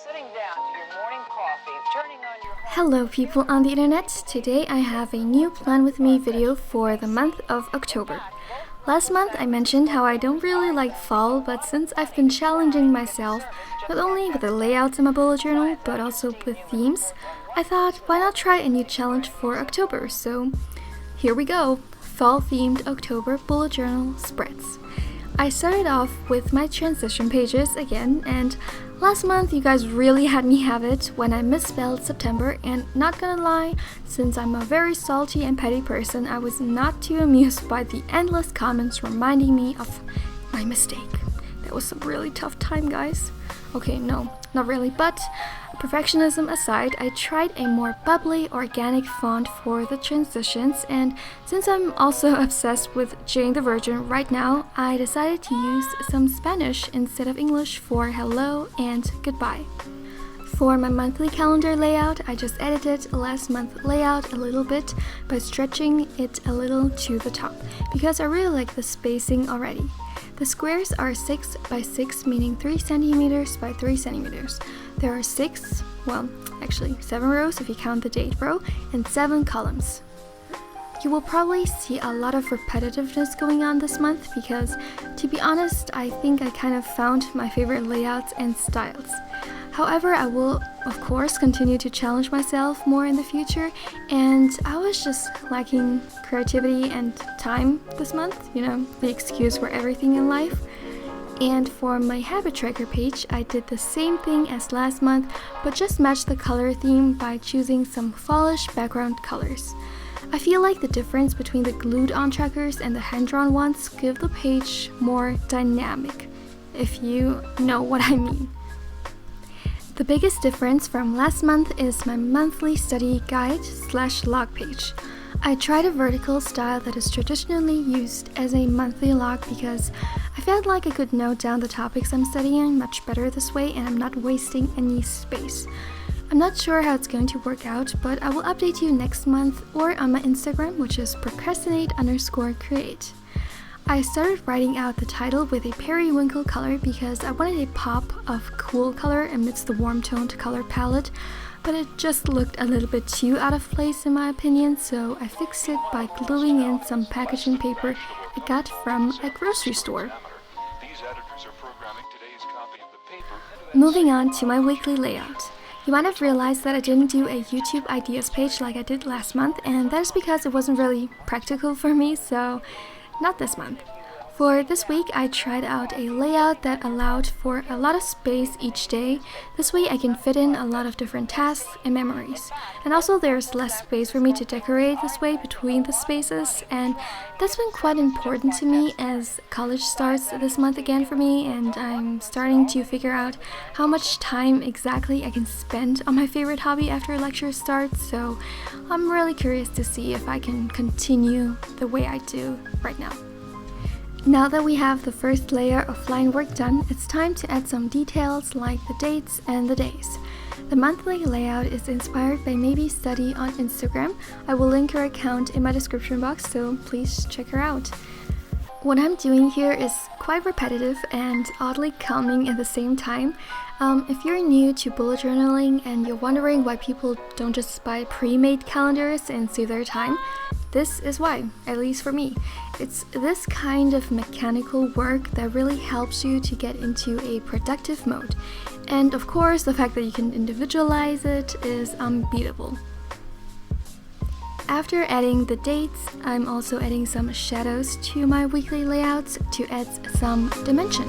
sitting down to your morning coffee, turning on your Hello people on the internet. Today I have a new plan with me video for the month of October. Last month I mentioned how I don't really like fall, but since I've been challenging myself not only with the layouts in my bullet journal but also with themes, I thought why not try a new challenge for October. So here we go, fall themed October bullet journal spreads. I started off with my transition pages again, and last month you guys really had me have it when I misspelled September, and not gonna lie, since I'm a very salty and petty person, I was not too amused by the endless comments reminding me of my mistake. That was a really tough time, guys. Okay, no, not really, but perfectionism aside, I tried a more bubbly, organic font for the transitions, and since I'm also obsessed with Jane the Virgin right now, I decided to use some Spanish instead of English for hello and goodbye. For my monthly calendar layout, I just edited last month's layout a little bit by stretching it a little to the top, because I really like the spacing already. The squares are 6 by 6, meaning 3 centimeters by 3 centimeters. There are 7 rows if you count the date row, and 7 columns. You will probably see a lot of repetitiveness going on this month because, to be honest, I think I kind of found my favorite layouts and styles. However, I will, of course, continue to challenge myself more in the future, and I was just lacking creativity and time this month, you know, the excuse for everything in life. And for my habit tracker page, I did the same thing as last month, but just matched the color theme by choosing some fallish background colors. I feel like the difference between the glued-on trackers and the hand-drawn ones give the page more dynamic, if you know what I mean. The biggest difference from last month is my monthly study guide/log page. I tried a vertical style that is traditionally used as a monthly log because I felt like I could note down the topics I'm studying much better this way, and I'm not wasting any space. I'm not sure how it's going to work out, but I will update you next month or on my Instagram, which is procrastinate_create. I started writing out the title with a periwinkle color because I wanted a pop of cool color amidst the warm toned color palette, but it just looked a little bit too out of place in my opinion, so I fixed it by gluing in some packaging paper I got from a grocery store. Moving on to my weekly layout. You might have realized that I didn't do a YouTube ideas page like I did last month, and that is because it wasn't really practical for me, so not this month. For this week, I tried out a layout that allowed for a lot of space each day. This way I can fit in a lot of different tasks and memories. And also there's less space for me to decorate this way between the spaces, and that's been quite important to me as college starts this month again for me, and I'm starting to figure out how much time exactly I can spend on my favorite hobby after lecture starts, so I'm really curious to see if I can continue the way I do right now. Now that we have the first layer of line work done, it's time to add some details like the dates and the days. The monthly layout is inspired by Maybe Study on Instagram. I will link her account in my description box, so please check her out. What I'm doing here is quite repetitive and oddly calming at the same time. If you're new to bullet journaling and you're wondering why people don't just buy pre-made calendars and save their time, this is why, at least for me. It's this kind of mechanical work that really helps you to get into a productive mode. And of course, the fact that you can individualize it is unbeatable. After adding the dates, I'm also adding some shadows to my weekly layouts to add some dimension.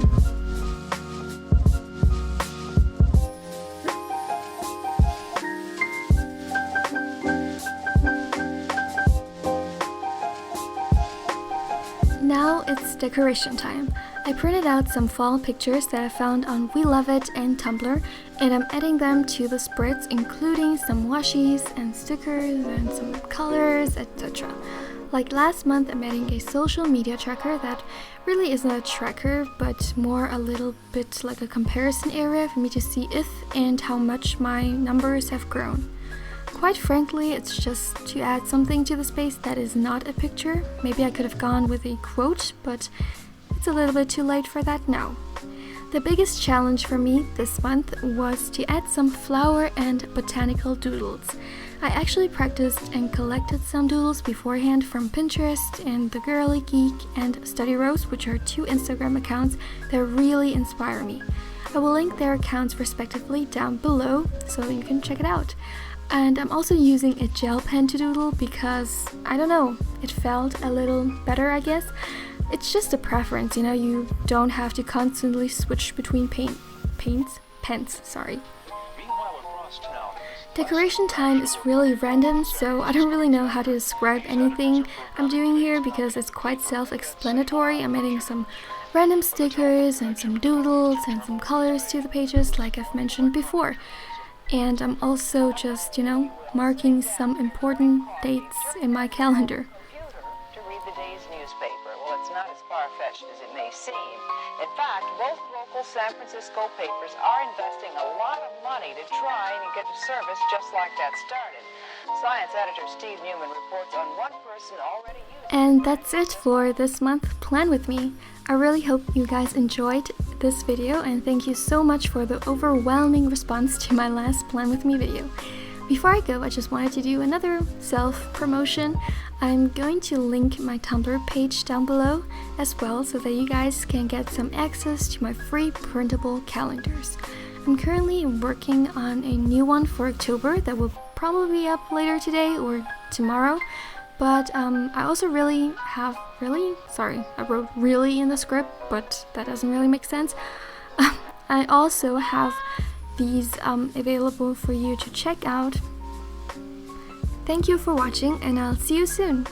Now it's decoration time. I printed out some fall pictures that I found on We Love It and Tumblr, and I'm adding them to the spreads, including some washies and stickers and some colors, etc. Like last month, I'm adding a social media tracker that really isn't a tracker, but more a little bit like a comparison area for me to see if and how much my numbers have grown. Quite frankly, it's just to add something to the space that is not a picture. Maybe I could have gone with a quote, but it's a little bit too late for that now. The biggest challenge for me this month was to add some flower and botanical doodles. I actually practiced and collected some doodles beforehand from Pinterest and The Girly Geek and Study Rose, which are 2 Instagram accounts that really inspire me. I will link their accounts respectively down below so you can check it out. And I'm also using a gel pen to doodle because, I don't know, it felt a little better, I guess. It's just a preference, you don't have to constantly switch between pens, sorry. Decoration time is really random, so I don't really know how to describe anything I'm doing here because it's quite self-explanatory. I'm adding some random stickers and some doodles and some colors to the pages like I've mentioned before. And I'm also just, marking some important dates in my calendar. To read the day's newspaper. Well, it's not as far-fetched as it may seem. In fact, both local San Francisco papers are investing a lot of money to try and get a service just like that started. Science editor Steve Newman reports on one person already using. And that's it for this month Plan With Me. I really hope you guys enjoyed this video, and thank you so much for the overwhelming response to my last Plan With Me video. Before I go, I just wanted to do another self-promotion. I'm going to link my Tumblr page down below as well so that you guys can get some access to my free printable calendars. I'm currently working on a new one for October that will probably be up later today or tomorrow. But I also I wrote really in the script, but that doesn't really make sense. I also have these available for you to check out. Thank you for watching, and I'll see you soon.